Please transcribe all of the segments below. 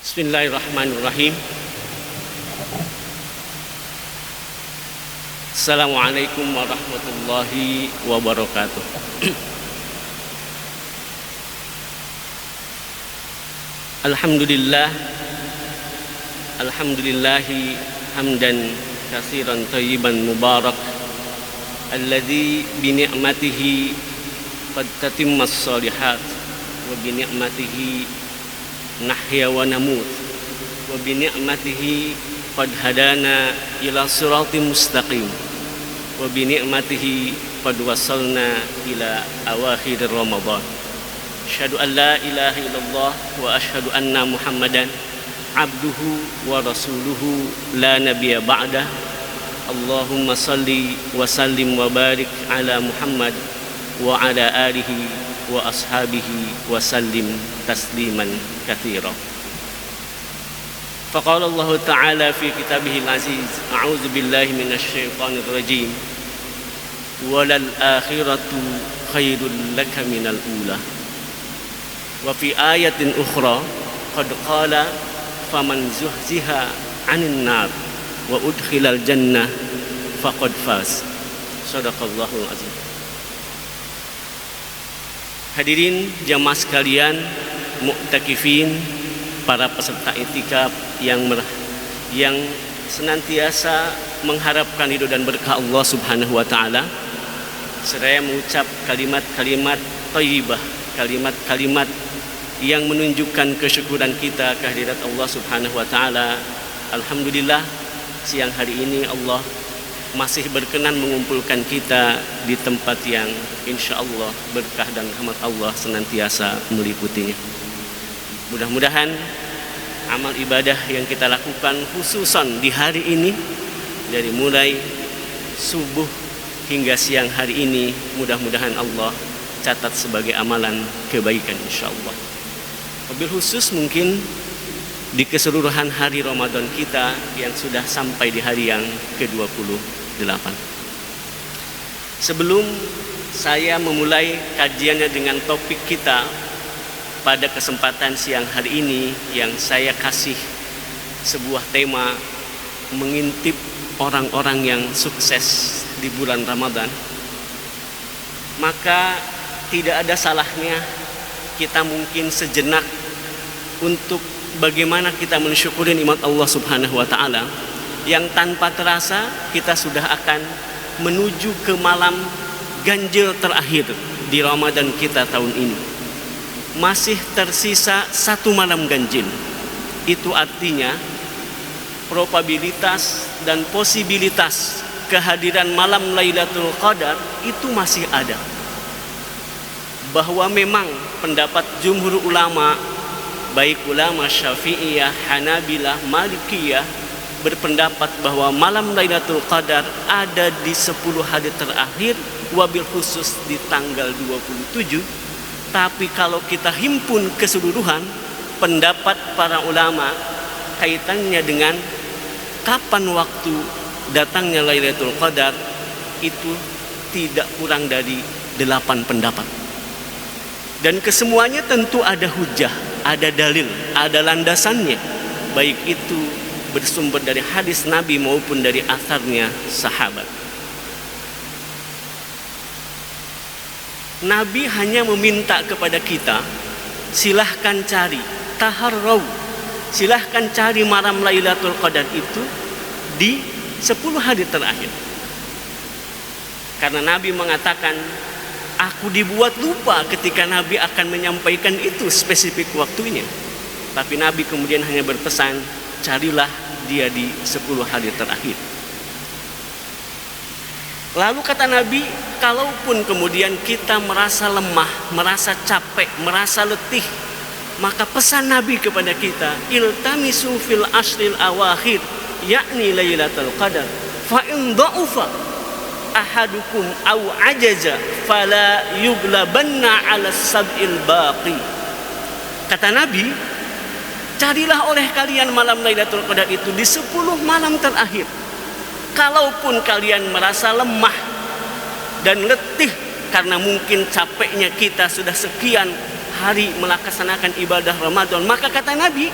Bismillahirrahmanirrahim. Assalamualaikum warahmatullahi wabarakatuh. Alhamdulillah, alhamdulillahi hamdan katsiran thayyiban mubarak alladzi bi ni'matihi qad tatimmas shalihat wa bi ni'matihi nahya wa namut wa bi ni'matihi qad hadana ila siratim mustaqim wa bi ni'matihi qad wasalna ila awakhir ramadan. Asyhadu an la ilaha illallah wa asyhadu anna muhammadan abduhu wa rasuluhu la nabiyya ba'dah. Allahumma salli wa sallim wa barik ala Muhammad wa ala alihi wa ashabihi wa sallim tasliman katsira. Faqala Allah Ta'ala fi kitabihil aziz, a'udzu billahi minasy syaithanir rajim, walal akhiratu khairul laka minal ula. Wa fi ayatin ukhra qad qala faman zuhziha 'anil nar wa udkhilal jannah faqad faz. Shadaqallahul azim. Hadirin jamaah sekalian, mu'takifin, para peserta iktikaf yang senantiasa mengharapkan ridho dan berkah Allah Subhanahu wa taala, seraya mengucap kalimat-kalimat thayyibah, kalimat-kalimat yang menunjukkan kesyukuran kita kehadirat Allah Subhanahu wa taala. Alhamdulillah, siang hari ini Allah masih berkenan mengumpulkan kita di tempat yang insya Allah berkah dan rahmat Allah senantiasa meliputinya. Mudah-mudahan amal ibadah yang kita lakukan khususan di hari ini, dari mulai subuh hingga siang hari ini, mudah-mudahan Allah catat sebagai amalan kebaikan insya Allah. Wabil khusus mungkin di keseluruhan hari Ramadan kita yang sudah sampai di hari yang ke-28. Sebelum saya memulai kajiannya dengan topik kita pada kesempatan siang hari ini, yang saya kasih sebuah tema mengintip orang-orang yang sukses di bulan Ramadan, maka tidak ada salahnya kita mungkin sejenak untuk bagaimana kita mensyukuri nikmat Allah Subhanahu wa taala yang tanpa terasa kita sudah akan menuju ke malam ganjil terakhir di Ramadan kita tahun ini. Masih tersisa satu malam ganjil. Itu artinya probabilitas dan posibilitas kehadiran malam Lailatul Qadar itu masih ada. Bahwa memang pendapat jumhur ulama, baik ulama Syafi'iyah, Hanabilah, Malikiyah, berpendapat bahwa malam Lailatul Qadar ada di 10 hari terakhir, wabil khusus di tanggal 27. Tapi kalau kita himpun keseluruhan pendapat para ulama kaitannya dengan kapan waktu datangnya Lailatul Qadar, itu tidak kurang dari 8 pendapat. Dan kesemuanya tentu ada hujah, ada dalil, ada landasannya, baik itu bersumber dari hadis Nabi maupun dari asarnya sahabat. Nabi hanya meminta kepada kita, silahkan cari, taharraw, silahkan cari malam Lailatul Qadar itu di 10 hari terakhir. Karena Nabi mengatakan, aku dibuat lupa ketika Nabi akan menyampaikan itu spesifik waktunya. Tapi Nabi kemudian hanya berpesan, carilah dia di 10 hari terakhir. Lalu kata Nabi, kalaupun kemudian kita merasa lemah, merasa capek, merasa letih, maka pesan Nabi kepada kita, iltamisu fil ashril awakhir, yakni Lailatul Qadar, fa in dha'ufa ahadukum aw ajaza fala yuglabanna 'ala sab'il baqi. Kata Nabi, carilah oleh kalian malam Lailatul Qadar itu di 10 malam terakhir. Kalaupun kalian merasa lemah dan letih karena mungkin capeknya kita sudah sekian hari melaksanakan ibadah Ramadan, maka kata Nabi,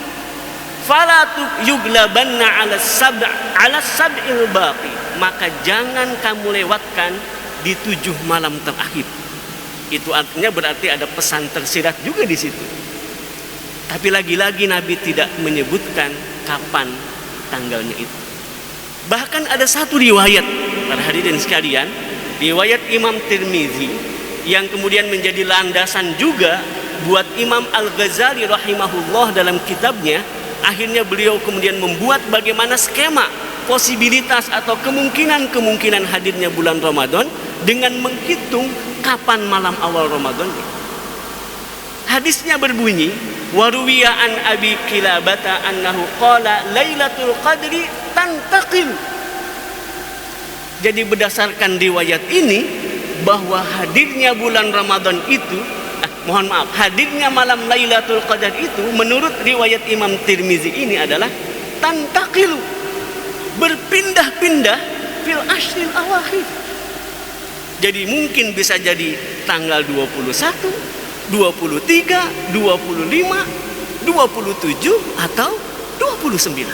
fala yuglabanna ala sab'il baqi, maka jangan kamu lewatkan di 7 malam terakhir. Itu artinya berarti ada pesan tersirat juga di situ. Tapi lagi-lagi Nabi tidak menyebutkan kapan tanggalnya itu. Bahkan ada satu riwayat, para hadirin sekalian, riwayat Imam Tirmizi yang kemudian menjadi landasan juga buat Imam Al-Ghazali rahimahullah dalam kitabnya. Akhirnya beliau kemudian membuat bagaimana skema posibilitas atau kemungkinan hadirnya bulan Ramadan dengan menghitung kapan malam awal Ramadan. Hadisnya berbunyi, waruwiya an Abi Kilabata annahu qala Lailatul Qadri tantaqil. Jadi berdasarkan riwayat ini bahwa hadirnya bulan Ramadan itu, hadirnya malam Lailatul Qadar itu menurut riwayat Imam Tirmizi ini adalah tantaqilu, berpindah-pindah fil ashril awakhir. Jadi mungkin bisa jadi tanggal 21, 23, 25, 27 atau 29.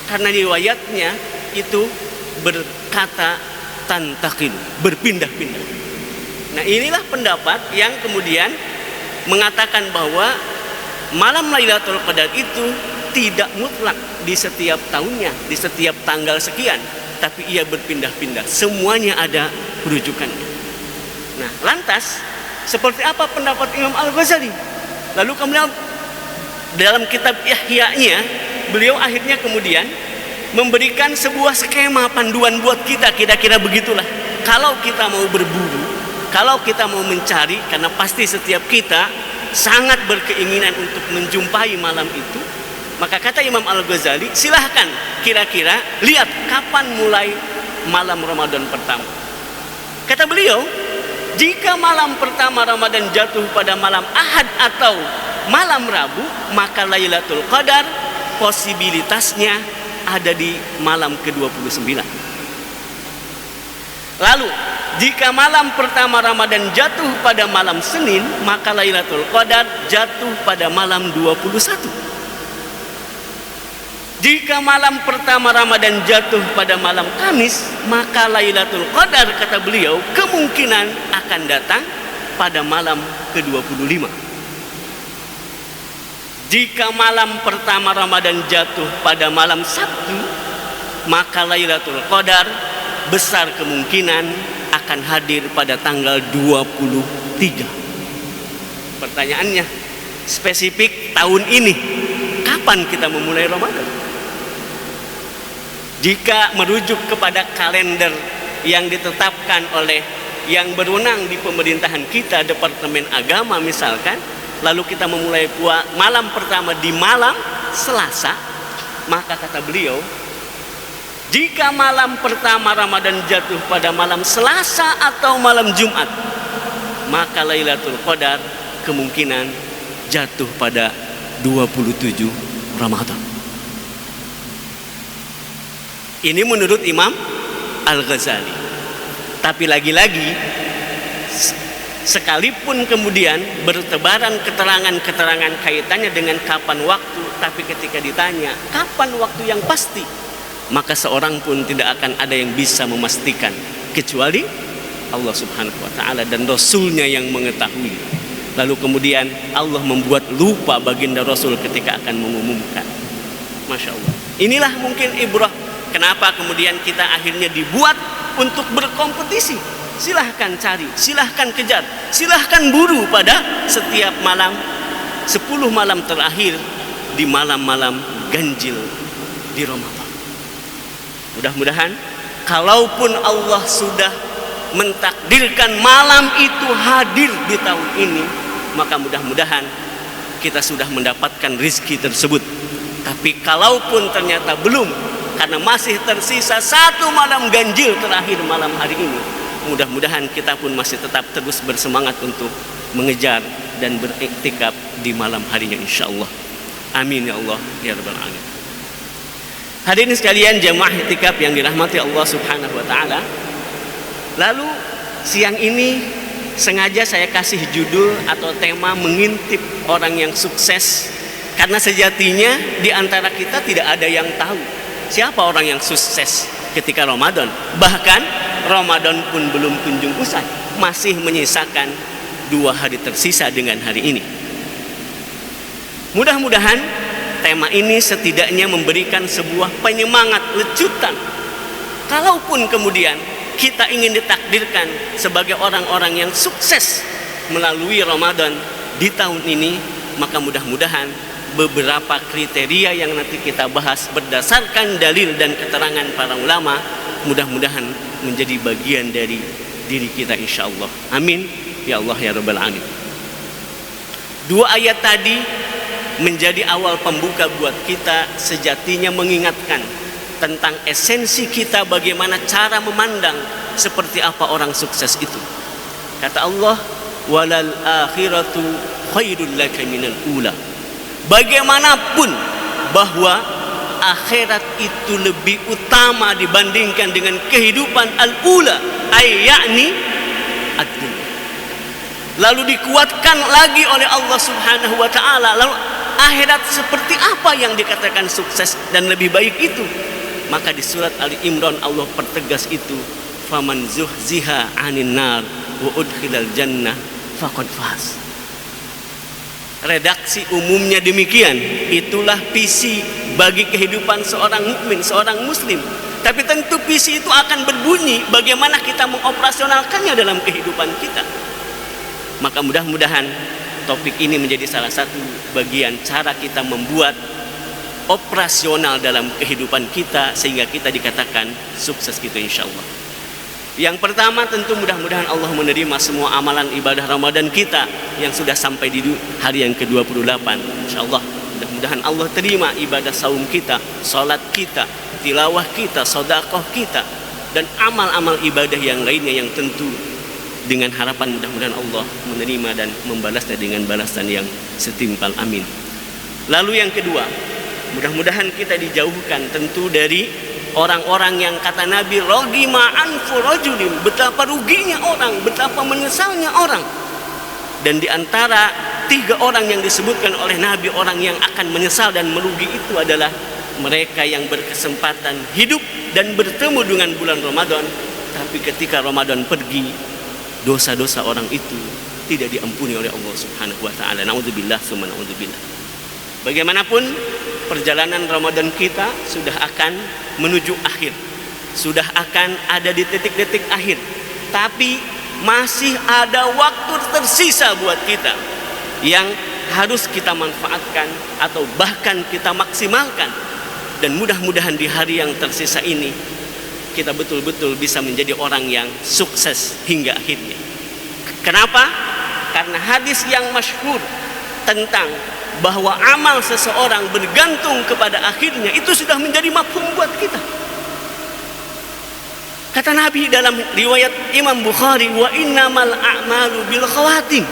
Karena riwayatnya itu berkata tantaqilu, berpindah-pindah. Nah, inilah pendapat yang kemudian mengatakan bahwa malam Lailatul Qadar itu tidak mutlak di setiap tahunnya, di setiap tanggal sekian, tapi ia berpindah-pindah. Semuanya ada rujukannya. Nah, lantas seperti apa pendapat Imam Al-Ghazali? Lalu kemudian dalam kitab Ihya-nya beliau akhirnya kemudian memberikan sebuah skema panduan buat kita, kira-kira begitulah. Kalau kita mau berburu, kalau kita mau mencari, karena pasti setiap kita sangat berkeinginan untuk menjumpai malam itu, maka kata Imam Al-Ghazali, silahkan kira-kira lihat kapan mulai malam Ramadan pertama. Kata beliau, jika malam pertama Ramadan jatuh pada malam Ahad atau malam Rabu, maka Lailatul Qadar posibilitasnya ada di malam ke-29. Lalu jika malam pertama Ramadan jatuh pada malam Senin, maka Lailatul Qadar jatuh pada malam 21. Jika malam pertama Ramadan jatuh pada malam Kamis, maka Lailatul Qadar kata beliau kemungkinan akan datang pada malam ke-25. Jika malam pertama Ramadan jatuh pada malam Sabtu, maka Lailatul Qadar besar kemungkinan akan hadir pada tanggal 23. Pertanyaannya, spesifik tahun ini, kapan kita memulai Ramadan? Jika merujuk kepada kalender yang ditetapkan oleh yang berwenang di pemerintahan kita, Departemen Agama misalkan, lalu kita memulai malam pertama di malam Selasa, maka kata beliau, jika malam pertama Ramadan jatuh pada malam Selasa atau malam Jumat, maka Lailatul Qadar kemungkinan jatuh pada 27 Ramadan. Ini menurut Imam Al-Ghazali. Tapi lagi-lagi, sekalipun kemudian bertebaran keterangan-keterangan kaitannya dengan kapan waktu, tapi ketika ditanya kapan waktu yang pasti, maka seorang pun tidak akan ada yang bisa memastikan kecuali Allah Subhanahu wa ta'ala dan Rasulnya yang mengetahui. Lalu kemudian Allah membuat lupa baginda Rasul ketika akan mengumumkan. Masya Allah. Inilah mungkin ibrah kenapa kemudian kita akhirnya dibuat untuk berkompetisi. Silahkan cari, silahkan kejar, silahkan buru pada setiap malam 10 malam terakhir di malam-malam ganjil di Ramadan. Mudah-mudahan kalaupun Allah sudah mentakdirkan malam itu hadir di tahun ini, maka mudah-mudahan kita sudah mendapatkan rizki tersebut. Tapi kalaupun ternyata belum, karena masih tersisa 1 malam ganjil terakhir malam hari ini, mudah-mudahan kita pun masih tetap terus bersemangat untuk mengejar dan beriktikaf di malam harinya insyaallah. Amin ya Allah ya rabbal alamin. Hadirin sekalian jamaah iktikaf yang dirahmati Allah Subhanahu wa taala. Lalu siang ini sengaja saya kasih judul atau tema mengintip orang yang sukses Karena sejatinya di antara kita tidak ada yang tahu siapa orang yang sukses ketika Ramadan. Bahkan Ramadan pun belum kunjung usai, masih menyisakan 2 hari tersisa dengan hari ini. Mudah-mudahan tema ini setidaknya memberikan sebuah penyemangat, lecutan. Kalaupun kemudian kita ingin ditakdirkan sebagai orang-orang yang sukses melalui Ramadan di tahun ini, maka mudah-mudahan beberapa kriteria yang nanti kita bahas berdasarkan dalil dan keterangan para ulama, mudah-mudahan menjadi bagian dari diri kita insyaallah. Amin ya Allah ya rabbal alamin. 2 ayat tadi menjadi awal pembuka buat kita, sejatinya mengingatkan tentang esensi kita, bagaimana cara memandang seperti apa orang sukses itu. Kata Allah, walal akhiratu khairul laka minal ula. Bagaimanapun bahwa akhirat itu lebih utama dibandingkan dengan kehidupan al-ula, ay yakni ad-dunya. Lalu dikuatkan lagi oleh Allah Subhanahu wa taala, lalu akhirat seperti apa yang dikatakan sukses dan lebih baik itu? Maka di surat Ali Imran Allah pertegas itu, faman zuhziha 'anin nar wa udkhilal jannah faqad faz. Redaksi umumnya demikian, itulah visi bagi kehidupan seorang mukmin, seorang muslim. Tapi tentu visi itu akan berbunyi bagaimana kita mengoperasionalkannya dalam kehidupan kita. Maka mudah-mudahan topik ini menjadi salah satu bagian cara kita membuat operasional dalam kehidupan kita sehingga kita dikatakan sukses gitu insyaallah. Yang pertama tentu mudah-mudahan Allah menerima semua amalan ibadah Ramadan kita yang sudah sampai di hari yang ke-28. Insyaallah mudah-mudahan Allah terima ibadah saum kita, salat kita, tilawah kita, sedekah kita, dan amal-amal ibadah yang lainnya yang tentu dengan harapan mudah-mudahan Allah menerima dan membalasnya dengan balasan yang setimpal. Amin. Lalu yang kedua, mudah-mudahan kita dijauhkan tentu dari orang-orang yang kata Nabi, rogima anfu rajulin, betapa ruginya orang, betapa menyesalnya orang. Dan di antara 3 orang yang disebutkan oleh Nabi, orang yang akan menyesal dan merugi itu adalah mereka yang berkesempatan hidup dan bertemu dengan bulan Ramadan, tapi ketika Ramadan pergi, dosa-dosa orang itu tidak diampuni oleh Allah Subhanahu wa taala. Nauzubillah summa nauzubillah. Bagaimanapun perjalanan Ramadan kita sudah akan menuju akhir, sudah akan ada di titik-titik akhir, tapi masih ada waktu tersisa buat kita yang harus kita manfaatkan atau bahkan kita maksimalkan. Dan mudah-mudahan di hari yang tersisa ini kita betul-betul bisa menjadi orang yang sukses hingga akhirnya. Kenapa? Karena hadis yang masyhur tentang bahwa amal seseorang bergantung kepada akhirnya itu sudah menjadi mafhum buat kita. Kata Nabi dalam riwayat Imam Bukhari, wa innamal a'malu bil khawatim,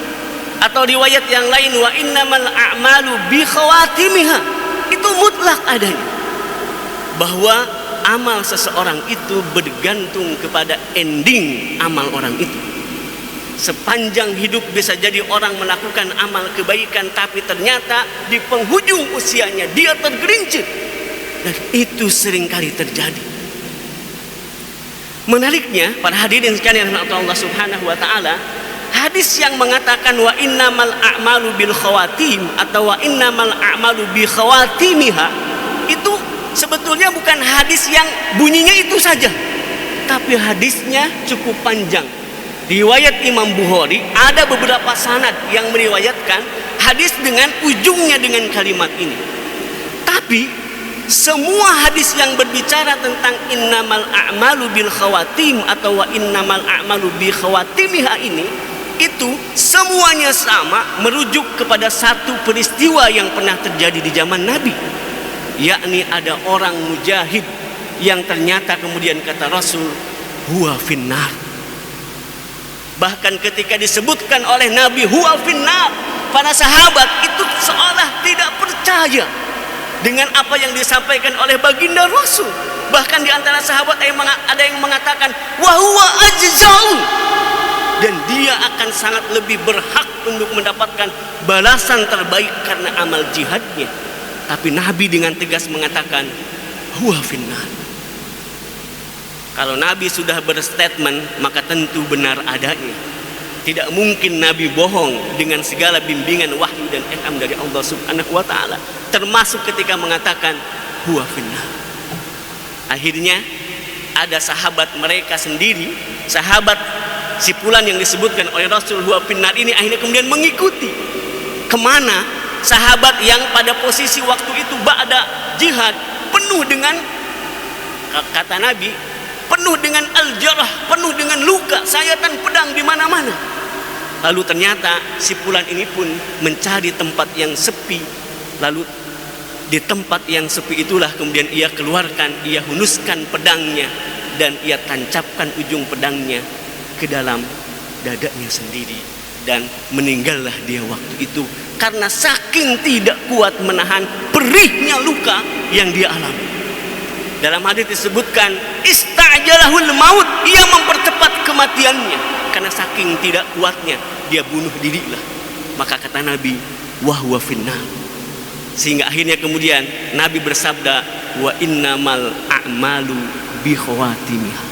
atau riwayat yang lain wa innamal a'malu bi khawatimiha. Itu mutlak adanya bahwa amal seseorang itu bergantung kepada ending amal orang itu. Sepanjang hidup bisa jadi orang melakukan amal kebaikan, tapi ternyata di penghujung usianya dia tergelincir, dan itu seringkali terjadi. Menariknya para hadirin sekalian Allah Subhanahu wa taala, hadis yang mengatakan wa innamal a'malu bil khawatim atau wa innamal a'malu bi khawatimiha, itu sebetulnya bukan hadis yang bunyinya itu saja, tapi hadisnya cukup panjang. Riwayat Imam Bukhari ada beberapa sanad yang meriwayatkan hadis dengan ujungnya dengan kalimat ini. Tapi semua hadis yang berbicara tentang innamal a'malu bil khawatim atau wa innamal a'malu bi khawatimiha ini, itu semuanya sama merujuk kepada satu peristiwa yang pernah terjadi di zaman Nabi, yakni ada orang mujahid yang ternyata kemudian kata Rasul huwa finnar. Bahkan ketika disebutkan oleh Nabi huwa finnar, para sahabat itu seolah tidak percaya dengan apa yang disampaikan oleh baginda Rasul. Bahkan di antara sahabat ada yang mengatakan wa huwa ajza'u, dan dia akan sangat lebih berhak untuk mendapatkan balasan terbaik karena amal jihadnya. Tapi Nabi dengan tegas mengatakan huwa finnar. Kalau Nabi sudah berstatement, maka tentu benar adanya. Tidak mungkin Nabi bohong dengan segala bimbingan wahyu dan ilham dari Allah Subhanahu wa taala, termasuk ketika mengatakan huwa finnar. Akhirnya ada sahabat mereka sendiri, sahabat si fulan yang disebutkan oleh Rasul huwa finnar ini, akhirnya kemudian mengikuti. Kemana? Sahabat yang pada posisi waktu itu ba'da jihad, penuh dengan, kata Nabi, penuh dengan al-jarah, penuh dengan luka, sayatan pedang di mana-mana. Lalu ternyata si fulan ini pun mencari tempat yang sepi. Lalu di tempat yang sepi itulah kemudian ia keluarkan, ia hunuskan pedangnya dan ia tancapkan ujung pedangnya ke dalam dadanya sendiri, dan meninggallah dia waktu itu karena saking tidak kuat menahan perihnya luka yang dia alami. Dalam hadis disebutkan istajalahul maut, ia mempercepat kematiannya karena saking tidak kuatnya dia bunuh dirilah. Maka kata Nabi wahwa finnar. Sehingga akhirnya kemudian Nabi bersabda wa innamal a'malu bi khawatimiha.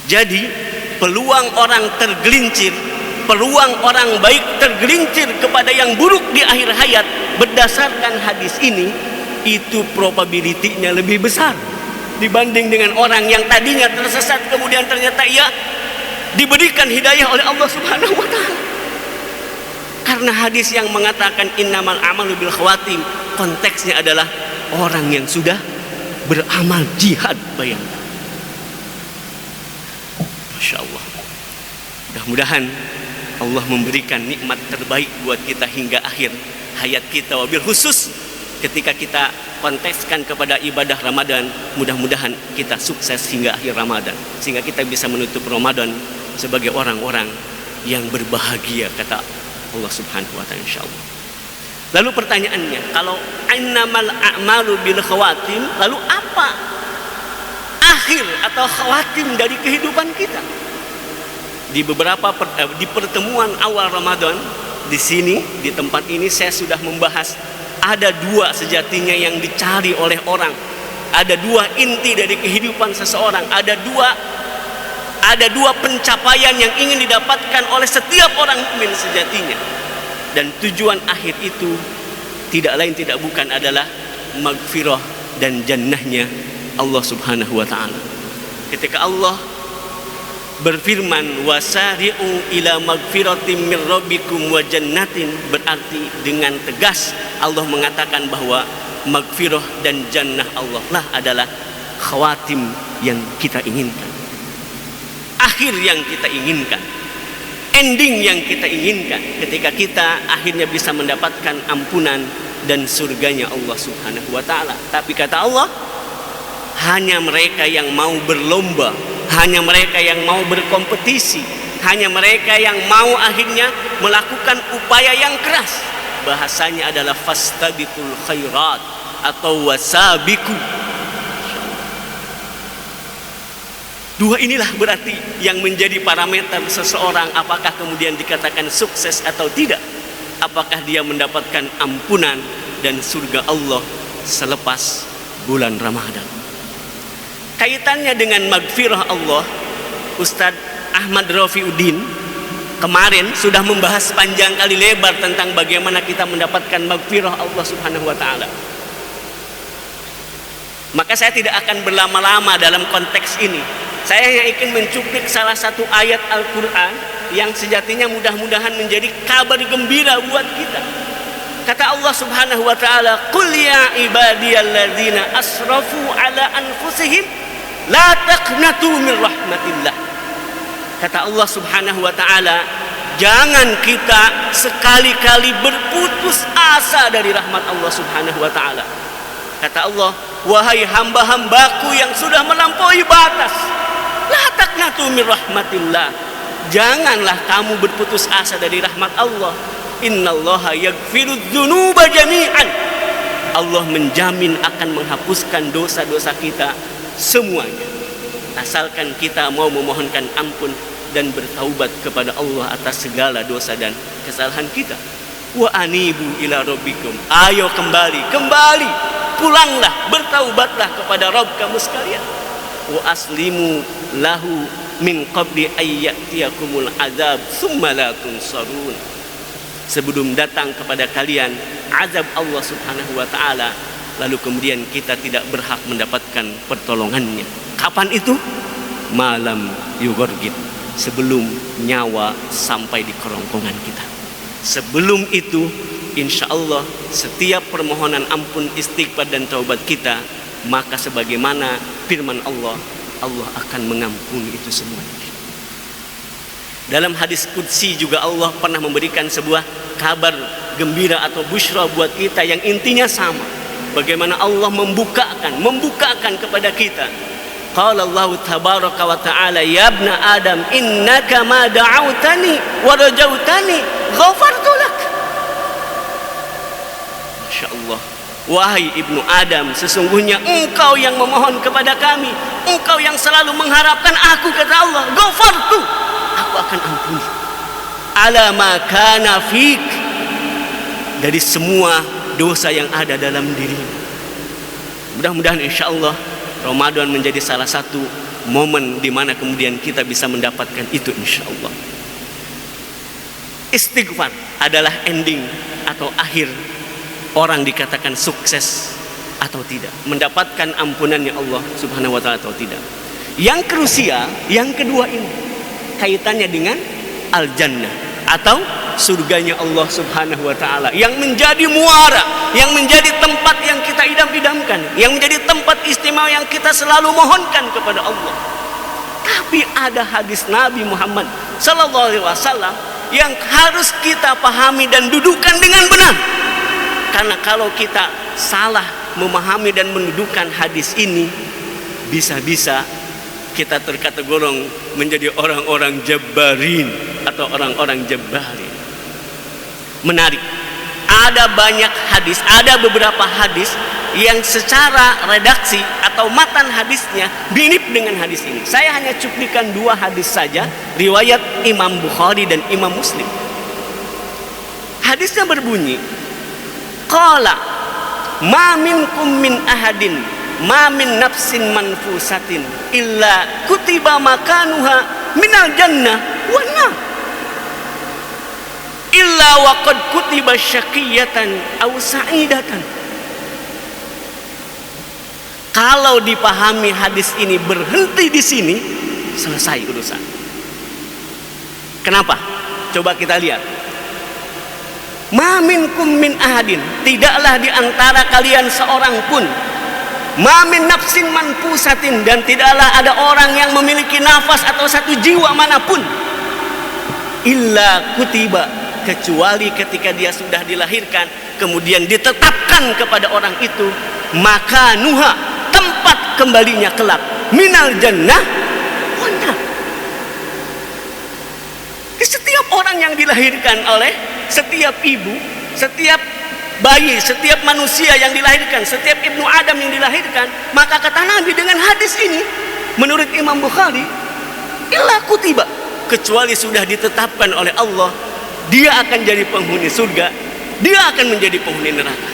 Jadi peluang orang tergelincir, peluang orang baik tergelincir kepada yang buruk di akhir hayat berdasarkan hadis ini, itu probability-nya lebih besar dibanding dengan orang yang tadinya tersesat kemudian ternyata ia diberikan hidayah oleh Allah Subhanahu wa taala. Karena hadis yang mengatakan innamal a'malu bil khawatim, konteksnya adalah orang yang sudah beramal jihad. Bayangkan. Masya Allah. Mudah-mudahan Allah memberikan nikmat terbaik buat kita hingga akhir hayat kita, wabil khusus ketika kita kontekskan kepada ibadah Ramadan. Mudah-mudahan kita sukses hingga akhir Ramadan, sehingga kita bisa menutup Ramadan sebagai orang-orang yang berbahagia, kata Allah Subhanahu wa ta'ala, insyaallah. Lalu pertanyaannya, kalau innamal a'malu bil khawatim, lalu apa akhir atau khawatim dari kehidupan kita? Di pertemuan awal Ramadan di sini, di tempat ini saya sudah membahas ada dua sejatinya yang dicari oleh orang. Ada dua inti dari kehidupan seseorang. Ada dua pencapaian yang ingin didapatkan oleh setiap orang mukmin sejatinya. Dan tujuan akhir itu tidak lain tidak bukan adalah magfirah dan jannahnya Allah Subhanahu wa taala. Ketika Allah berfirman wasari'u ila magfiratin min rabbikum wa jannatin, berarti dengan tegas Allah mengatakan bahwa magfirah dan jannah Allah lah adalah khawatim yang kita inginkan, akhir yang kita inginkan, ending yang kita inginkan, ketika kita akhirnya bisa mendapatkan ampunan dan surganya Allah Subhanahu wa ta'ala. Tapi kata Allah, hanya mereka yang mau berlomba, hanya mereka yang mau berkompetisi, hanya mereka yang mau akhirnya melakukan upaya yang keras. Bahasanya adalah fastabiqul khairat atau wasabiku. Dua inilah berarti yang menjadi parameter seseorang apakah kemudian dikatakan sukses atau tidak. Apakah dia mendapatkan ampunan dan surga Allah selepas bulan Ramadan. Kaitannya dengan magfirah Allah, Ustadz Ahmad Rafiuddin kemarin sudah membahas panjang kali lebar tentang bagaimana kita mendapatkan magfirah Allah Subhanahu wa ta'ala. Maka saya tidak akan berlama-lama dalam konteks ini. Saya hanya ingin mencuplik salah satu ayat Al-Quran yang sejatinya mudah-mudahan menjadi kabar gembira buat kita. Kata Allah Subhanahu wa ta'ala, qul ya ibadiyalladzina asrafu ala anfusihim la taqnatu min rahmatillah. Kata Allah Subhanahu wa ta'ala, jangan kita sekali-kali berputus asa dari rahmat Allah Subhanahu wa ta'ala. Kata Allah, wahai hamba-hambaku yang sudah melampaui batas, la taqnatu min rahmatillah, janganlah kamu berputus asa dari rahmat Allah. Innallaha yaghfirudz dzunuba jami'an. Allah menjamin akan menghapuskan dosa-dosa kita semuanya. asalkan kita mau memohonkan ampun dan bertaubat kepada Allah atas segala dosa dan kesalahan kita. Wa anibu ila rabbikum, ayo kembali, pulanglah, bertaubatlah kepada Rabb kamu sekalian. Wa aslimu lahu min qabli ayyatiyakumul azab summa la tunsarun, sebelum datang kepada kalian azab Allah Subhanahu wa taala, lalu kemudian kita tidak berhak mendapatkan pertolongannya. Kapan itu? Malam yugorgit, sebelum nyawa sampai di kerongkongan kita. Sebelum itu, insya Allah setiap permohonan ampun, istighfar dan taubat kita, maka sebagaimana firman Allah, Allah akan mengampuni itu semuanya. Dalam hadis qudsi juga Allah pernah memberikan sebuah kabar gembira atau busyra buat kita yang intinya sama. Bagaimana Allah membukakan kepada kita. Qala Allah tabaraka wa ta'ala, ya ibna Adam innaka ma da'autani wa rajautani ghafartu lak. Masya Allah. Wahai ibnu Adam, sesungguhnya engkau yang memohon kepada kami, engkau yang selalu mengharapkan aku, kata Allah, ghafartu, aku akan ampuni. Ala ma kana fik, dari semua dosa yang ada dalam dirimu. Mudah-mudahan insya Allah Ramadan menjadi salah satu momen di mana kemudian kita bisa mendapatkan itu insya Allah. Istighfar adalah ending atau akhir orang dikatakan sukses atau tidak, mendapatkan ampunannya Allah Subhanahu wa taala atau tidak. Yang krusial, yang kedua ini kaitannya dengan al-jannah atau surganya Allah Subhanahu wa taala, yang menjadi muara, yang menjadi tempat yang kita idam-idamkan, yang menjadi tempat istimewa yang kita selalu mohonkan kepada Allah. Tapi ada hadis Nabi Muhammad sallallahu alaihi wasallam yang harus kita pahami dan dudukan dengan benar. Karena kalau kita salah memahami dan mendudukan hadis ini, bisa-bisa kita terkategori menjadi orang-orang jabbarin atau orang-orang jabbarin. Menarik, ada banyak hadis, ada beberapa hadis yang secara redaksi atau matan hadisnya mirip dengan hadis ini. Saya hanya cuplikan dua hadis saja, riwayat Imam Bukhari dan Imam Muslim. Hadisnya berbunyi, qala ma minkum min ahadin ma min nafsin manfusatin illa kutiba makanuha minal jannah wan nar illa waqad kutiba syaqiyatan aw sa'idatan. Kalau dipahami hadis ini berhenti di sini, selesai urusan. Kenapa? Coba kita lihat. Ma minkum min ahadin, tidaklah di antara kalian seorang pun, ma min nafsin manfusatin, dan tidaklah ada orang yang memiliki nafas atau satu jiwa manapun, illa kutiba, kecuali ketika dia sudah dilahirkan kemudian ditetapkan kepada orang itu makanuha, tempat kembalinya kelak, minal jannah wan nar. Setiap orang yang dilahirkan oleh setiap ibu, setiap bayi, setiap manusia yang dilahirkan, setiap ibnu Adam yang dilahirkan, maka kata Nabi dengan hadis ini menurut Imam Bukhari, illa kutiba, kecuali sudah ditetapkan oleh Allah dia akan jadi penghuni surga, dia akan menjadi penghuni neraka.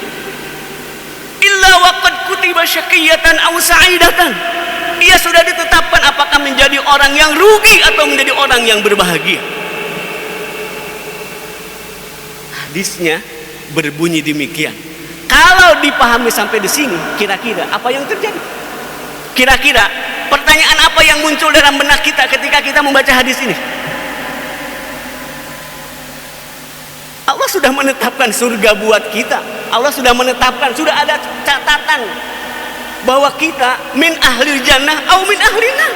Illa waqad kutiba syaqiyatan aw sa'idatan, ia sudah ditetapkan apakah menjadi orang yang rugi atau menjadi orang yang berbahagia. Hadisnya berbunyi demikian. Kalau dipahami sampai di sini, kira-kira apa yang terjadi? Kira-kira pertanyaan apa yang muncul dalam benak kita ketika kita membaca hadis ini? Allah sudah menetapkan surga buat kita. Allah sudah menetapkan, sudah ada catatan bahwa kita min ahlil jannah au min ahlina.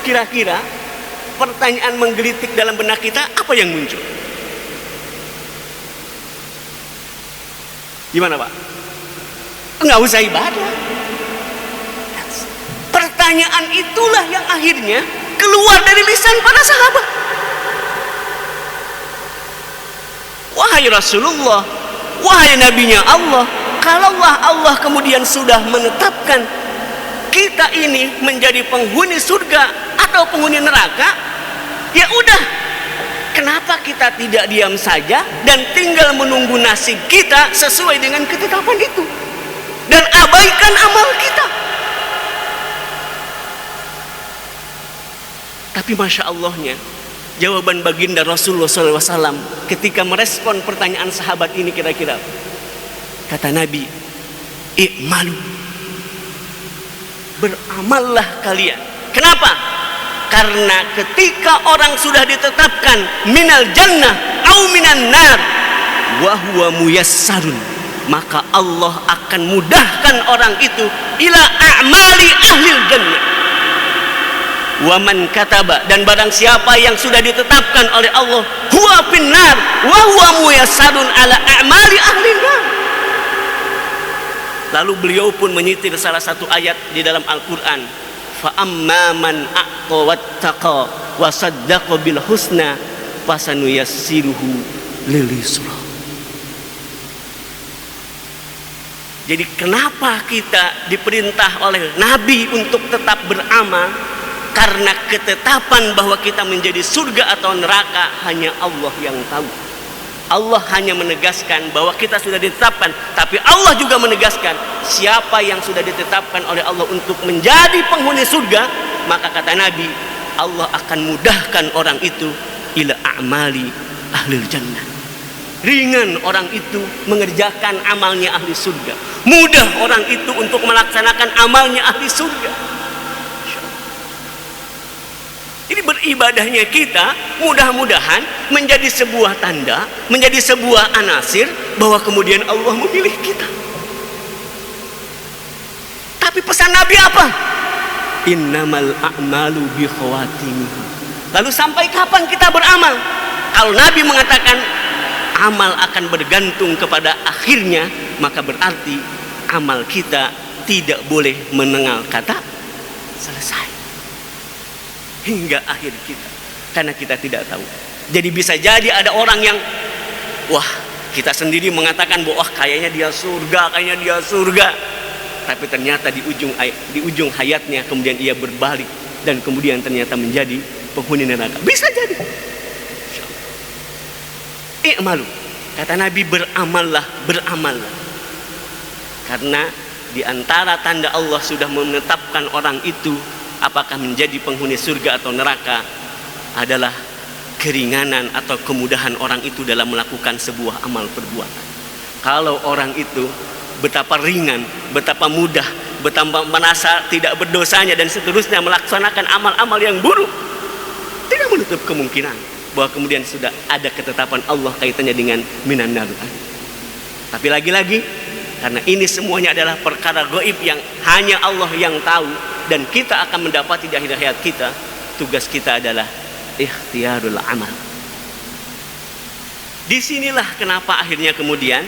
Kira-kira pertanyaan menggelitik dalam benak kita, apa yang muncul? Gimana Pak? Enggak usah ibadah. Pertanyaan itulah yang akhirnya keluar dari lisan para sahabat. Wahai Rasulullah, wahai Nabinya Allah, kalaulah Allah kemudian sudah menetapkan kita ini menjadi penghuni surga atau penghuni neraka, ya udah, kenapa kita tidak diam saja dan tinggal menunggu nasib kita sesuai dengan ketetapan itu dan abaikan amal kita? Tapi Masya Allahnya, jawaban baginda Rasulullah SAW ketika merespon pertanyaan sahabat ini kira-kira, kata Nabi, i'malu, beramallah kalian. Kenapa? Karena ketika orang sudah ditetapkan minal jannah au minan nar wa huwa muyassarun, maka Allah akan mudahkan orang itu ila a'mali ahlil jannah. Wa man kataba, dan barang siapa yang sudah ditetapkan oleh Allah huwa finnar wa huwa muyassarun ala a'mali ahlin nar. Lalu beliau pun menyitir salah satu ayat di dalam Al-Quran, fa amma man a'ta wattaqa wa saddaqa bil husna fasanuyassiruhu lil yusra. Jadi kenapa kita diperintah oleh Nabi untuk tetap beramal? Karena ketetapan bahwa kita menjadi surga atau neraka hanya Allah yang tahu. Allah hanya menegaskan bahwa kita sudah ditetapkan, tapi Allah juga menegaskan siapa yang sudah ditetapkan oleh Allah untuk menjadi penghuni surga, maka kata Nabi, Allah akan mudahkan orang itu ila a'mali ahlil jannah. Ringan orang itu mengerjakan amalnya ahli surga, mudah orang itu untuk melaksanakan amalnya ahli surga. Jadi beribadahnya kita mudah-mudahan menjadi sebuah tanda, menjadi sebuah anasir bahwa kemudian Allah memilih kita. Tapi pesan Nabi apa? Innamal a'malu bi khawatimiha. Lalu sampai kapan kita beramal? Kalau Nabi mengatakan amal akan bergantung kepada akhirnya, maka berarti amal kita tidak boleh menengah kata selesai hingga akhir kita, karena kita tidak tahu. Jadi bisa jadi ada orang yang kita sendiri mengatakan bahwa kayaknya dia surga, tapi ternyata di ujung hayatnya kemudian ia berbalik dan kemudian ternyata menjadi penghuni neraka. Bisa jadi. I'malu, kata Nabi, beramallah. Karena di antara tanda Allah sudah menetapkan orang itu apakah menjadi penghuni surga atau neraka adalah keringanan atau kemudahan orang itu dalam melakukan sebuah amal perbuatan. Kalau orang itu betapa ringan, betapa mudah, betapa merasa tidak berdosanya dan seterusnya melaksanakan amal-amal yang buruk, tidak menutup kemungkinan bahwa kemudian sudah ada ketetapan Allah kaitannya dengan minan nar. Tapi lagi-lagi, karena ini semuanya adalah perkara gaib yang hanya Allah yang tahu, dan kita akan mendapati di akhir hayat kita, tugas kita adalah ikhtiyarul amal. Disinilah kenapa akhirnya kemudian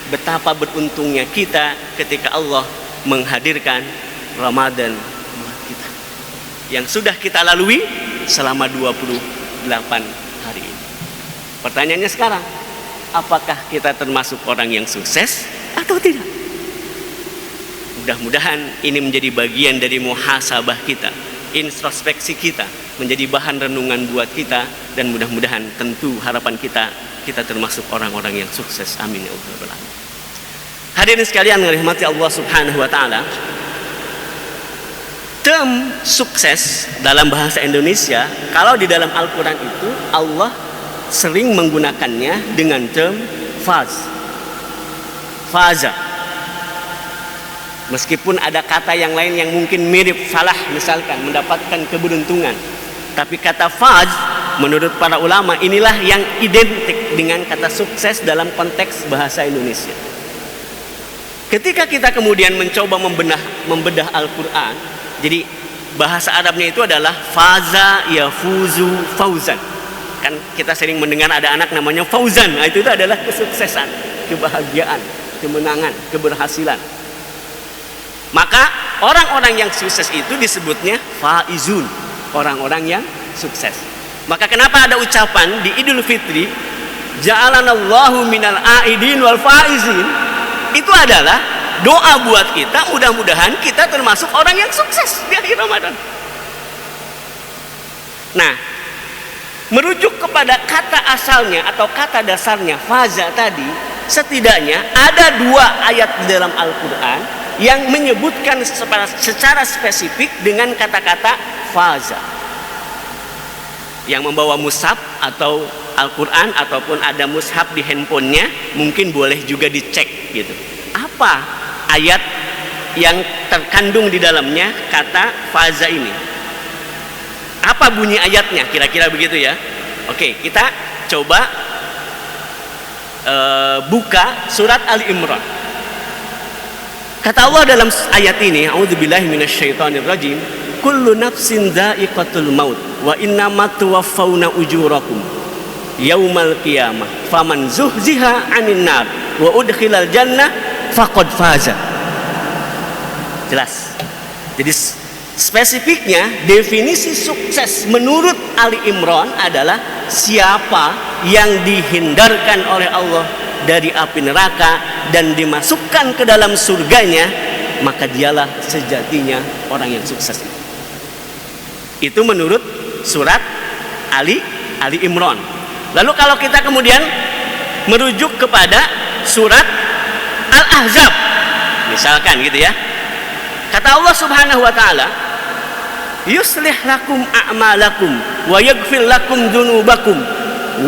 betapa beruntungnya kita ketika Allah menghadirkan Ramadan buat kita, yang sudah kita lalui selama 28 hari ini. Pertanyaannya sekarang, apakah kita termasuk orang yang sukses atau tidak? Mudah-mudahan ini menjadi bagian dari muhasabah kita, introspeksi kita, menjadi bahan renungan buat kita, dan mudah-mudahan tentu harapan kita termasuk orang-orang yang sukses. Amin ya rabbal alamin. Hadirin sekalian yang dirahmati Allah Subhanahu wa taala, term sukses dalam bahasa Indonesia, kalau di dalam Al-Qur'an itu Allah sering menggunakannya dengan term faza. Meskipun ada kata yang lain yang mungkin mirip, salah, misalkan mendapatkan keberuntungan, tapi kata faz menurut para ulama inilah yang identik dengan kata sukses dalam konteks bahasa Indonesia. Ketika kita kemudian mencoba membedah Al-Quran, jadi bahasa Arabnya itu adalah faza yafuzu fauzan. Kan kita sering mendengar ada anak namanya Fauzan, nah, itu adalah kesuksesan, kebahagiaan, kemenangan, keberhasilan. Maka orang-orang yang sukses itu disebutnya faizun, orang-orang yang sukses. Maka kenapa ada ucapan di Idul Fitri, ja'alanallahu minal aidin wal faizin? Itu adalah doa buat kita, mudah-mudahan kita termasuk orang yang sukses di akhir Ramadan. Nah, merujuk kepada kata asalnya atau kata dasarnya faza tadi, setidaknya ada 2 ayat di dalam Al-Quran yang menyebutkan secara spesifik dengan kata-kata faza. Yang membawa mushaf atau Al-Quran ataupun ada mushaf di handphonenya, mungkin boleh juga dicek gitu. Apa ayat yang terkandung di dalamnya kata faza ini? Apa bunyi ayatnya? Kira-kira begitu ya. Oke, kita coba buka surat Ali Imran. Kata Allah dalam ayat ini, a'udzubillahi minasyaitonirrajim, kullu nafsin dha'iqatul maut wa innama tuwaffawna ujurakum yaumal qiyamah faman zuhziha 'anil nar wa udkhilal jannah faqad faza. Jelas. Jadi spesifiknya definisi sukses menurut Ali Imran adalah siapa yang dihindarkan oleh Allah dari api neraka dan dimasukkan ke dalam surganya, maka dialah sejatinya orang yang sukses. Itu menurut surat Ali Imran. Lalu kalau kita kemudian merujuk kepada surat Al-Ahzab misalkan gitu ya, kata Allah Subhanahu wa taala, yuslih lakum a'malakum wa yaghfir lakum dzunubakum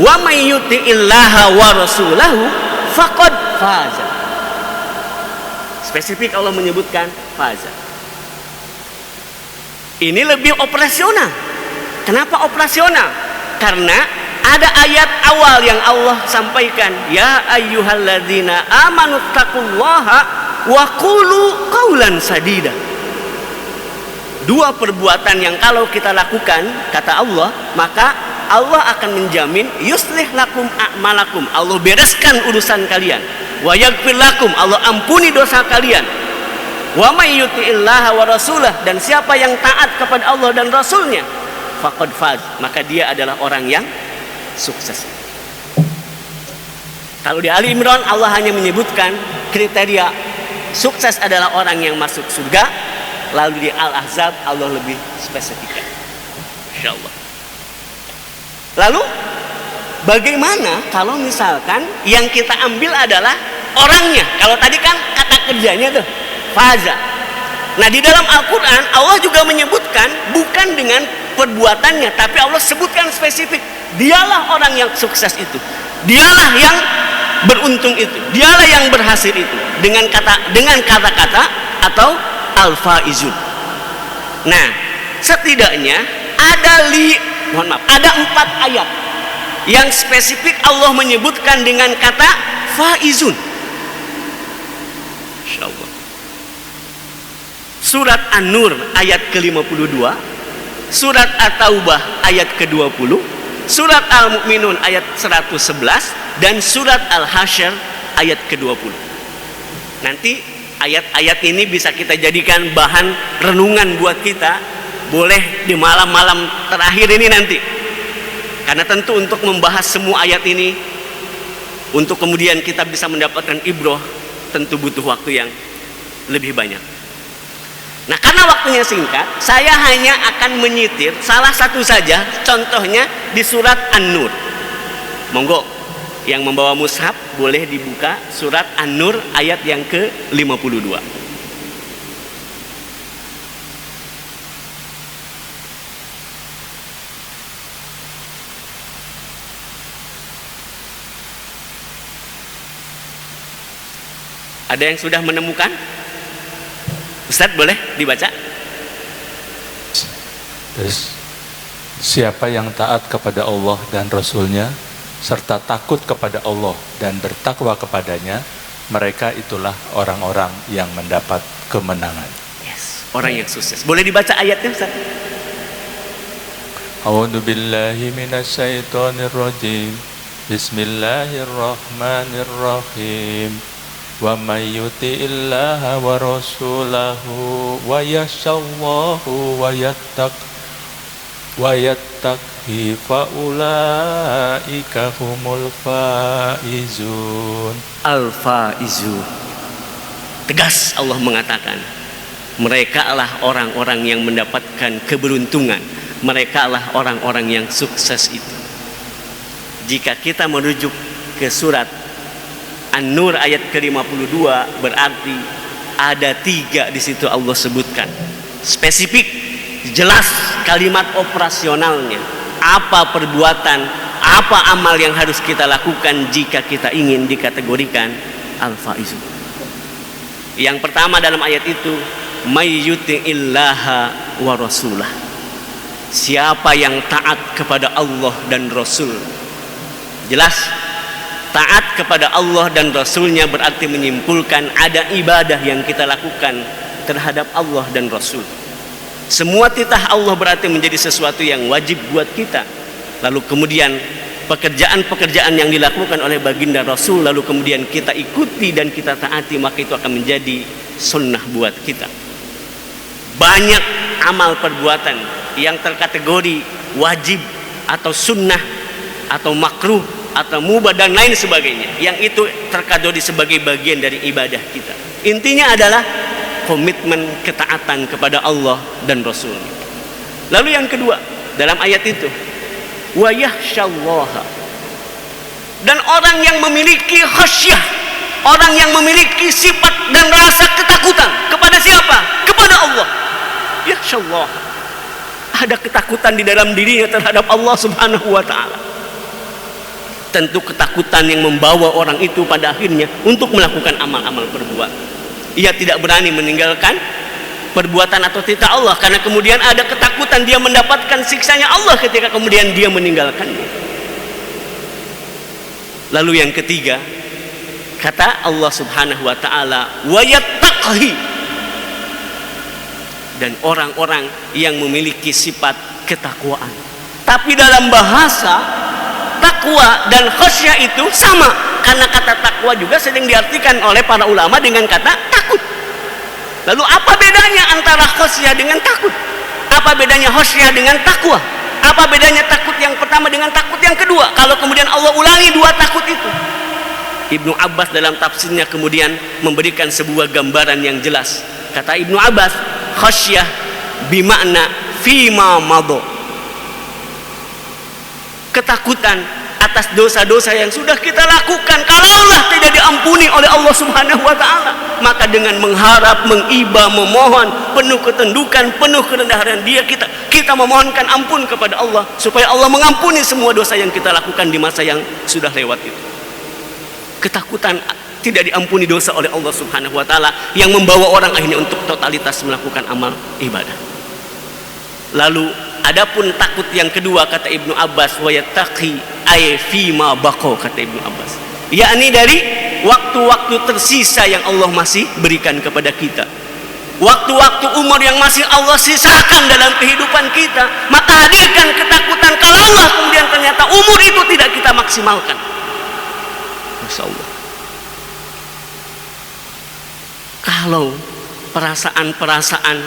wa may yuti'illaha wa rasulahu faqad faza. Spesifik Allah menyebutkan faza. Ini lebih operasional. Kenapa operasional? Karena ada ayat awal yang Allah sampaikan, ya ayyuhalladzina amanu taqullaha wa qulu qaulan sadida. 2 perbuatan yang kalau kita lakukan, kata Allah, maka Allah akan menjamin yuslih lakum a'malakum, Allah bereskan urusan kalian, wa yaghfir lakum, Allah ampuni dosa kalian, wa may yuti'illaha wa rasulah, dan siapa yang taat kepada Allah dan Rasulnya, faqad faz, maka dia adalah orang yang sukses. Kalau di Ali Imran Allah hanya menyebutkan kriteria sukses adalah orang yang masuk surga, lalu di Al-Ahzab Allah lebih spesifikkan. Insyaallah. Lalu bagaimana kalau misalkan yang kita ambil adalah orangnya? Kalau tadi kan kata kerjanya tuh faza. Nah, di dalam Al-Quran Allah juga menyebutkan bukan dengan perbuatannya, tapi Allah sebutkan spesifik, dialah orang yang sukses itu, dialah yang beruntung itu, dialah yang berhasil itu, dengan kata-kata atau al-faizun. Nah, setidaknya ada 4 ayat yang spesifik Allah menyebutkan dengan kata faizun. Insyaallah. Surat An-Nur ayat ke-52, surat At-Taubah ayat ke-20, surat Al-Mu'minun ayat 111, dan surat Al-Hasyr ayat ke-20. Nanti ayat-ayat ini bisa kita jadikan bahan renungan buat kita, boleh di malam-malam terakhir ini nanti. Karena tentu untuk membahas semua ayat ini, untuk kemudian kita bisa mendapatkan ibroh, tentu butuh waktu yang lebih banyak. Nah, karena waktunya singkat, saya hanya akan menyitir salah satu saja, contohnya di surat An-Nur. Monggo, yang membawa mushaf boleh dibuka surat An-Nur ayat yang ke-52. Ada yang sudah menemukan? Ustaz, boleh dibaca? Terus, siapa yang taat kepada Allah dan Rasulnya serta takut kepada Allah dan bertakwa kepadanya, mereka itulah orang-orang yang mendapat kemenangan. Yes, orang yang sukses. Boleh dibaca ayatnya, Ustaz? A'udzu billahi minasyaitonir rajim. Bismillahirrahmanirrahim. Wa may yuti'illaha wa rasulahu wa yashallahu wa yattaqhi fa ulaika humul faizun. Al-faizun. Tegas Allah mengatakan, mereka lah orang-orang yang mendapatkan keberuntungan, mereka lah orang-orang yang sukses itu. Jika kita merujuk ke surat An-Nur ayat ke-52, berarti ada 3 di situ Allah sebutkan. Spesifik, jelas kalimat operasionalnya. Apa perbuatan, apa amal yang harus kita lakukan jika kita ingin dikategorikan al-faizun. Yang pertama dalam ayat itu, may yuti'illaha wa rasulah. Siapa yang taat kepada Allah dan Rasul. Jelas, taat kepada Allah dan Rasulnya berarti menyimpulkan ada ibadah yang kita lakukan terhadap Allah dan Rasul. Semua titah Allah berarti menjadi sesuatu yang wajib buat kita. Lalu kemudian pekerjaan-pekerjaan yang dilakukan oleh baginda Rasul, lalu kemudian kita ikuti dan kita taati, maka itu akan menjadi sunnah buat kita. Banyak amal perbuatan yang terkategori wajib atau sunnah atau makruh atau mubah dan lain sebagainya, yang itu terkategori sebagai bagian dari ibadah kita. Intinya adalah komitmen ketaatan kepada Allah dan Rasulnya. Lalu yang kedua dalam ayat itu, wa yakhsyallaha, dan orang yang memiliki khasyah, orang yang memiliki sifat dan rasa ketakutan kepada siapa? Kepada Allah. Yakhsyallah, ada ketakutan di dalam dirinya terhadap Allah Subhanahu wa ta'ala. Tentu ketakutan yang membawa orang itu pada akhirnya untuk melakukan amal-amal perbuatan. Ia tidak berani meninggalkan perbuatan atau titah Allah, karena kemudian ada ketakutan dia mendapatkan siksanya Allah ketika kemudian dia meninggalkannya. Lalu yang ketiga, kata Allah Subhanahu wa ta'ala, wa yattaqi, dan orang-orang yang memiliki sifat ketakwaan. Tapi dalam bahasa, takwa dan khasyah itu sama, karena kata takwa juga sering diartikan oleh para ulama dengan kata takut. Lalu apa bedanya antara khasyah dengan takut? Apa bedanya khasyah dengan takwa? Apa bedanya takut yang pertama dengan takut yang kedua? Kalau kemudian Allah ulangi 2 takut itu. Ibnu Abbas dalam tafsirnya kemudian memberikan sebuah gambaran yang jelas. Kata Ibnu Abbas, khasyah bimakna fima madho. Ketakutan atas dosa-dosa yang sudah kita lakukan, kalaulah tidak diampuni oleh Allah Subhanahu wa ta'ala, maka dengan mengharap, mengiba, memohon, penuh ketundukan, penuh kerendahan dia, kita memohonkan ampun kepada Allah supaya Allah mengampuni semua dosa yang kita lakukan di masa yang sudah lewat itu. Ketakutan tidak diampuni dosa oleh Allah Subhanahu wa ta'ala yang membawa orang akhirnya untuk totalitas melakukan amal ibadah. Lalu adapun takut yang kedua, kata Ibnu Abbas, wa yattaqi ay fima baqa, kata Ibnu Abbas, yakni dari waktu-waktu tersisa yang Allah masih berikan kepada kita, waktu-waktu umur yang masih Allah sisakan dalam kehidupan kita, maka hadirkan ketakutan kalau Allah kemudian ternyata umur itu tidak kita maksimalkan. Masya Allah. Kalau perasaan-perasaan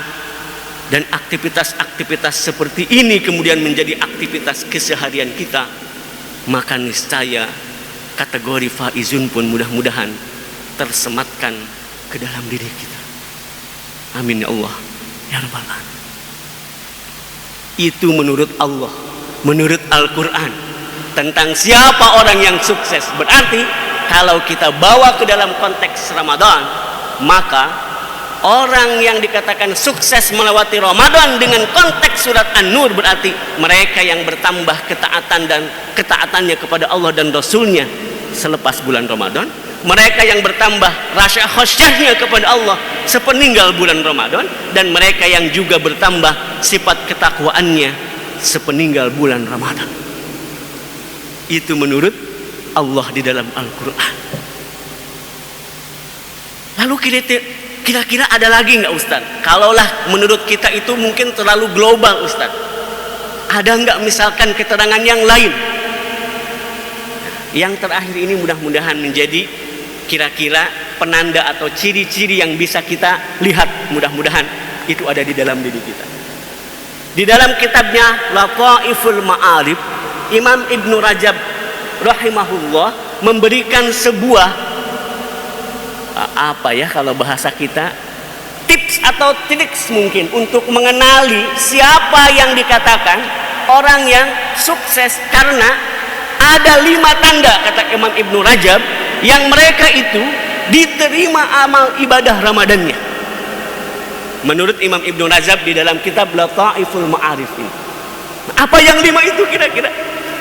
dan aktivitas-aktivitas seperti ini kemudian menjadi aktivitas keseharian kita, maka niscaya kategori faizun pun mudah-mudahan tersematkan ke dalam diri kita. Amin ya Allah ya Rabbal Alamin. Itu menurut Allah, menurut Al-Quran, tentang siapa orang yang sukses. Berarti kalau kita bawa ke dalam konteks Ramadan, maka orang yang dikatakan sukses melewati Ramadan dengan konteks surat An-Nur berarti mereka yang bertambah ketaatan dan ketaatannya kepada Allah dan Rasulnya selepas bulan Ramadan, mereka yang bertambah rasa khasyahnya kepada Allah sepeninggal bulan Ramadan, dan mereka yang juga bertambah sifat ketakwaannya sepeninggal bulan Ramadan. Itu menurut Allah di dalam Al-Quran. Lalu kira-kira ada lagi nggak Ustaz? Kalaulah menurut kita itu mungkin terlalu global Ustaz, ada nggak misalkan keterangan yang lain? Yang terakhir ini mudah-mudahan menjadi kira-kira penanda atau ciri-ciri yang bisa kita lihat, mudah-mudahan itu ada di dalam diri kita. Di dalam kitabnya Lataiful Ma'arif, Imam Ibnu Rajab rahimahullah memberikan sebuah apa ya kalau bahasa kita, tips atau triks mungkin untuk mengenali siapa yang dikatakan orang yang sukses, karena ada 5 tanda kata Imam Ibnu Rajab yang mereka itu diterima amal ibadah Ramadannya. Menurut Imam Ibnu Rajab di dalam kitab Lataiful Ma'arif ini. Apa yang 5 itu kira-kira?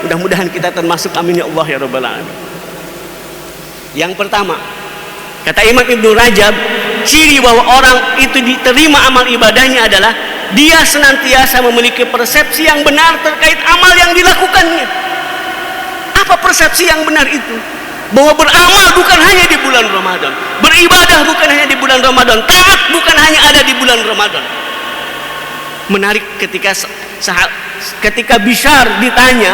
Mudah-mudahan kita termasuk, amin ya Allah ya rabbal alamin. Yang pertama, kata Imam Ibnu Rajab, ciri bahwa orang itu diterima amal ibadahnya adalah dia senantiasa memiliki persepsi yang benar terkait amal yang dilakukannya. Apa persepsi yang benar itu? Bahwa beramal bukan hanya di bulan Ramadan, beribadah bukan hanya di bulan Ramadan, taat bukan hanya ada di bulan Ramadan. Menarik ketika Bishar ditanya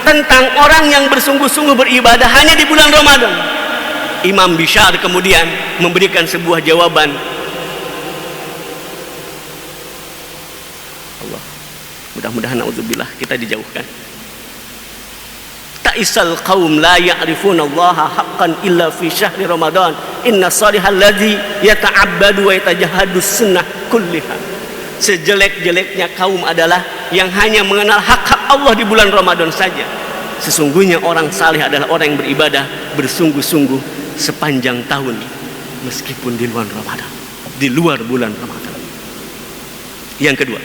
tentang orang yang bersungguh-sungguh beribadah hanya di bulan Ramadan, Imam Bishar kemudian memberikan sebuah jawaban. Allah, mudah-mudahan naudzubillah kita dijauhkan. Ta'isal qaum la ya'rifuna Allaha haqqan illa fi syahri Ramadan. Inna salihal ladzi yata'abbadu wa yatajahadu sunnah kulliha. Sejelek-jeleknya kaum adalah yang hanya mengenal hak-hak Allah di bulan Ramadan saja. Sesungguhnya orang saleh adalah orang yang beribadah bersungguh-sungguh sepanjang tahun meskipun di luar Ramadan, di luar bulan Ramadan. Yang kedua,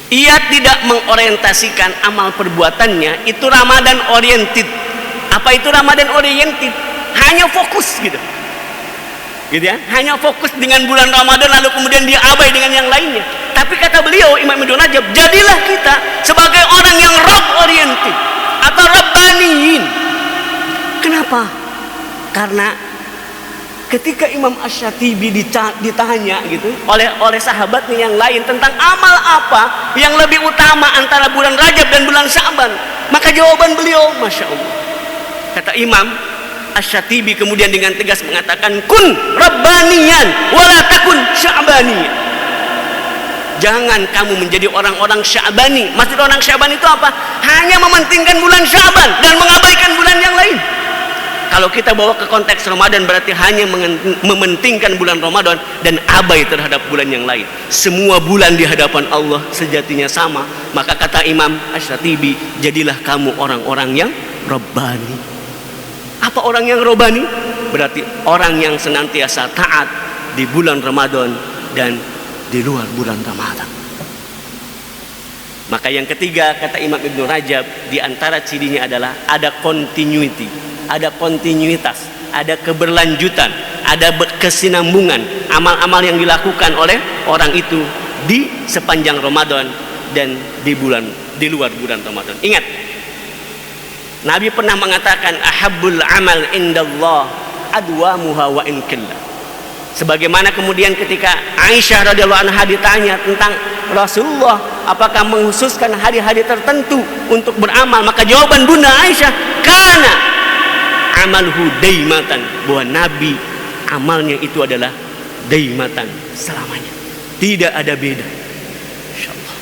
ia tidak mengorientasikan amal perbuatannya itu Ramadan oriented. Apa itu Ramadan oriented? Hanya fokus gitu ya, hanya fokus dengan bulan Ramadan lalu kemudian dia abai dengan yang lainnya. Tapi kata beliau Imam Ibnu Rajab, jadilah kita sebagai orang yang Rabb oriented atau Rabbaniyin. Kenapa? Karena ketika Imam Asy-Syatibi ditanya gitu oleh sahabatnya yang lain tentang amal apa yang lebih utama antara bulan Rajab dan bulan Sya'ban, maka jawaban beliau, Masya Allah, kata Imam Asy-Syatibi kemudian dengan tegas mengatakan, kun rabbaniyan wala takun sya'baniyan. Jangan kamu menjadi orang-orang Sya'bani. Maksud orang Sya'ban itu apa? Hanya mementingkan bulan Sya'ban dan mengabaikan bulan yang lain. Kalau kita bawa ke konteks Ramadan berarti hanya mementingkan bulan Ramadan dan abai terhadap bulan yang lain. Semua bulan di hadapan Allah sejatinya sama. Maka kata Imam Asy-Syatibi, jadilah kamu orang-orang yang Rabbani. Apa orang yang Rabbani? Berarti orang yang senantiasa taat di bulan Ramadan dan di luar bulan Ramadan. Maka yang ketiga kata Imam Ibnu Rajab, di antara cirinya adalah ada continuity, ada kontinuitas, ada keberlanjutan, ada kesinambungan amal-amal yang dilakukan oleh orang itu di sepanjang Ramadan dan di luar bulan Ramadan. Ingat, Nabi pernah mengatakan ahabbul amal indallah adwamuha wa in qalla. Sebagaimana kemudian ketika Aisyah radhiyallahu anha ditanya tentang Rasulullah apakah menghususkan hari-hari tertentu untuk beramal, maka jawaban Bunda Aisyah, kana amalhu daimatan, bahwa Nabi amalnya itu adalah daimatan, selamanya, tidak ada beda. Insyaallah,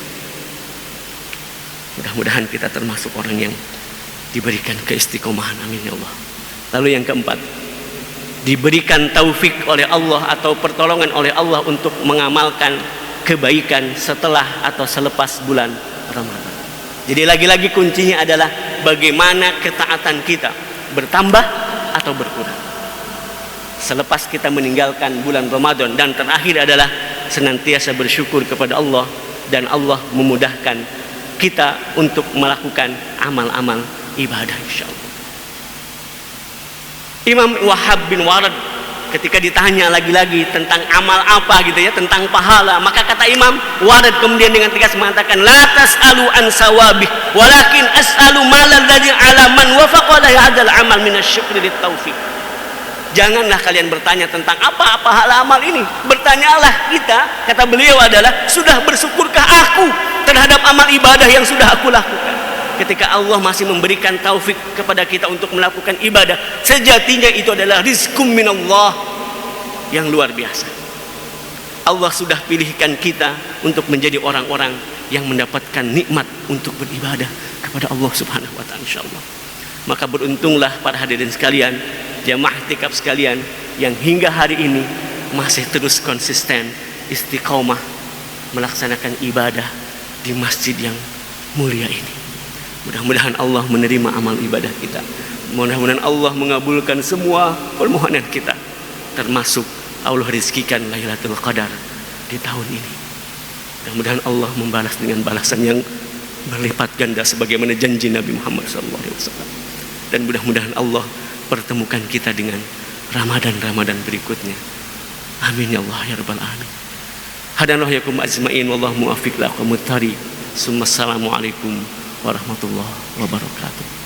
mudah-mudahan kita termasuk orang yang diberikan keistiqomahan, amin ya Allah. Lalu yang keempat, diberikan taufik oleh Allah atau pertolongan oleh Allah untuk mengamalkan kebaikan setelah atau selepas bulan Ramadan. Jadi lagi-lagi kuncinya adalah bagaimana ketaatan kita bertambah atau berkurang selepas kita meninggalkan bulan Ramadan. Dan terakhir adalah senantiasa bersyukur kepada Allah dan Allah memudahkan kita untuk melakukan amal-amal ibadah, insyaallah. Imam Wahab bin Warad ketika ditanya lagi-lagi tentang amal apa gitu ya, tentang pahala, maka kata Imam Warad kemudian dengan tegas mengatakan, la tas'alu an sawabih walakin as'alu malal ladzi ala man wafaqa la hadzal amal minasyukri litaufiq. Janganlah kalian bertanya tentang apa pahala amal ini, bertanyalah kita, kata beliau, adalah sudah bersyukurkah aku terhadap amal ibadah yang sudah aku lakukan. Ketika Allah masih memberikan taufik kepada kita untuk melakukan ibadah, sejatinya itu adalah rizkum minallah yang luar biasa. Allah sudah pilihkan kita untuk menjadi orang-orang yang mendapatkan nikmat untuk beribadah kepada Allah Subhanahu wa ta'ala, insyaallah. Maka beruntunglah para hadirin sekalian jamaah i'tikaf sekalian yang hingga hari ini masih terus konsisten istiqomah melaksanakan ibadah di masjid yang mulia ini. Mudah-mudahan Allah menerima amal ibadah kita. Mudah-mudahan Allah mengabulkan semua permohonan kita, termasuk Allah rizkikan Lailatul Qadar di tahun ini. Mudah-mudahan Allah membalas dengan balasan yang berlipat ganda sebagaimana janji Nabi Muhammad SAW. Dan mudah-mudahan Allah pertemukan kita dengan Ramadan berikutnya. Amin ya Allah ya rabbal alamin. Hadanallahu yakum ajmain wallahu muwaffiq lakum muttari. Assalamualaikum warahmatullahi wabarakatuh.